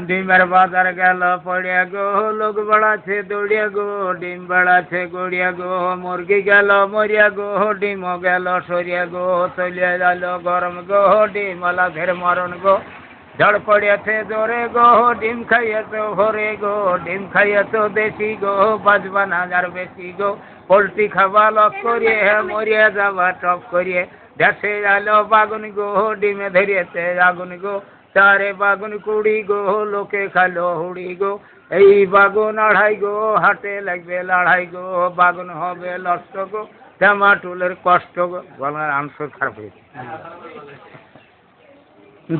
ডিমের বাজার গেল পড়িয়া গো, লোক বাড়াছে দৌড়িয়া গো, ডিম বাড়াছে গড়িয়া গো, মুরগি গেল মরিয়া গো, ডিমও গেল সরিয়া গো, চলিয়া গেল গরম গো, ডিমওয়ালা ফের মরণ গো, ঝড় পড়িয়াছে জোরে গো, ডিম খাইয়াছ ভরে গো, ডিম খাইয়াছ দেশি গো, বাজবা না যার বেশি গো, পোলট্রি খাবা লক করিয়ে মরিয়া যাবা টপ করিয়ে, দেশে গেল বাগুন গো, ডিমে ধরিয়েছে আগুন গো, চারে বাগুন কুড়ি গো, লোকে খালো হুড়ি গো, এই বাগুন আড়াই গো, হাটে লাগবে লড়াই গো, বাগুন হবে নষ্ট গো, জামা টুলের কষ্ট গো। গলার আনসার খারাপ হয়েছে।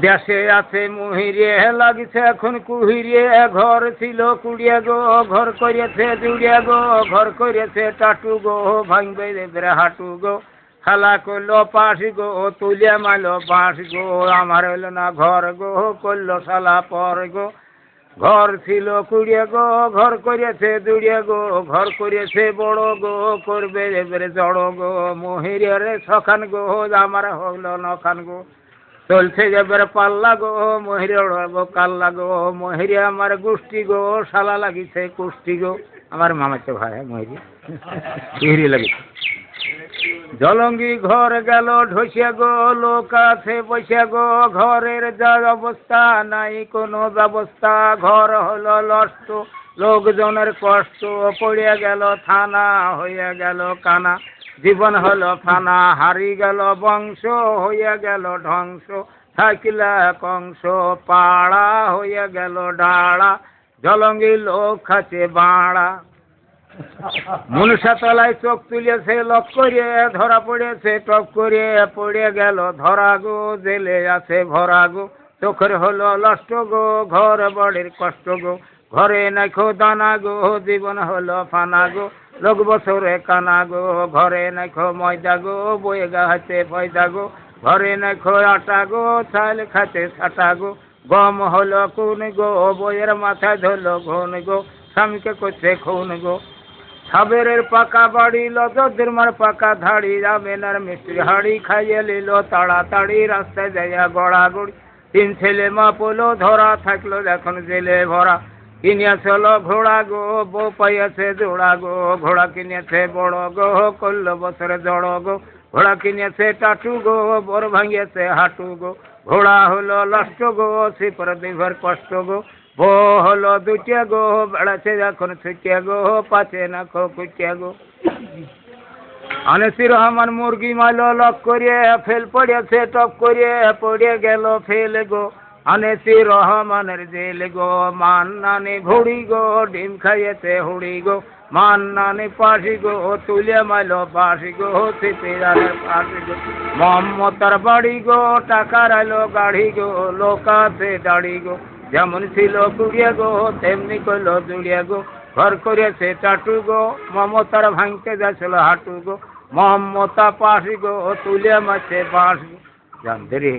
দেশে আছে মহিরিয়ে লাগিছে এখন কুহিরিয়ে, ঘর ছিল কুড়িয়া গো, ঘর করিয়েছে জুড়িয়া গো, ঘর করিয়েছে টাটু গো, ভাঙবে দেবে হাটু গো, খালা করলো পাশ গো, তুলিয়া মারলো বাঁশ গো, আমার হইল না ঘর গো, করলো শালা পর গো, ঘর ছিল কুড়িয়া গো, ঘর করিয়েছে জুড়িয়া গো, ঘর করিয়েছে বড় গো, করবে এবারে জড় গো, মহিরিয়ারে সখান গো, আমার হইল নখান গো, চলছে এবারে পাল্লা গো, মহিরিয়া গো কাল্লা গো, মহিরিয়া আমার গোষ্ঠী গো, শালা লাগিছে কুষ্টি গো, আমার মামাতে ভাই মহিরি লাগিছে। জলঙ্গি ঘর গেল ঢসিয়া গো, লোক আছে বসিয়া গো, ঘরের যা অবস্থা নাই কোনো ব্যবস্থা, ঘর হলো নষ্ট লোকজনের কষ্ট, পড়িয়া গেল থানা হইয়া গেল কানা, জীবন হলো ফানা হারি গেল বংশ, হইয়া গেল ধ্বংস, থাকিলা কংস, পাড়া হইয়া গেল ডাড়া, জলঙ্গি লোক খাচ্ছে বাড়া, মনুষ্য তলায় চোখ তুলিয়েছে লক করিয়ে, ধরা পড়েছে টপ করিয়ে, পড়ে গেল ধরা গো, জেলে আছে ভরা গো, চোখের হলো নষ্ট গো, ঘর বড়ের কষ্ট গো, ঘরে নাইখো দানা গো, জীবন হলো ফানা গো, লোক বছরে কানা গো, ঘরে নাইখো ময়দা গো, বয়ে গাছে পয়দা গো, ঘরে নাইখো আটা গো, চাল খাতে ছাটা গো, গম হলো কোন গো, বইয়ের মাথায় ধরলো ঘন গো, স্বামীকে করছে খুন গো, সাবেরের পাকা বাড়ি লজদের মার পাকা ধাড়ি, রামেনার মিষ্টি হাড়ি খাইয়ে নিল তাড়াতাড়ি, রাস্তায় যাইয়া গড়াগড়ি, তিন ছেলে মা পোলো ধরা থাকলো এখন জেলে ভরা, কিনিয়া চলো ঘোড়া গো, বউ পাইয়াছে জোড়া গো, ঘোড়া কিনিয়েছে বড় গো, করলো বছরে জড় গো, ঘোড়া কিনিয়েছে টাটু গো, বর ভাঙিয়েছে হাঁটু গো, ঘোড়া হলো নষ্ট গো, শিপর দিভর কষ্ট গো, বউ হলো দুটিয়া গো, বেড়াচ্ছে এখন ছুটিয়া গো, পাচে না খো কুটিয়া গো। আনিসুর রহমান মুরগি মাইলো লক করিয়ে, ফেল পড়িয়েছে টপ করিয়ে, পড়ে গেল ফেল গো, আনিসুর রহমানের জেল গো, মান্নানি ভুড়ি গো, ডিম খাইয়েছে হুড়ি গো, মান্নানি পাশি গো, তুলিয়া মাইলো বাসি গো, সিপিরানের পাশি গো, মমতার বাড়ি গো, টাকার আইলো গাড়ি গো, লোক আছে দাড়ি গো, যেমন ছিল কুড়িয়া গো, তেমনি করলো জুড়িয়া গো, ঘর করিয়েছে টাটু গো, মমতার ভাঙতে যাচ্ছিল হাঁটু গো, মমতা পাশি গো, তুলিয়া মাছে বাঁশ গো, জান দেরি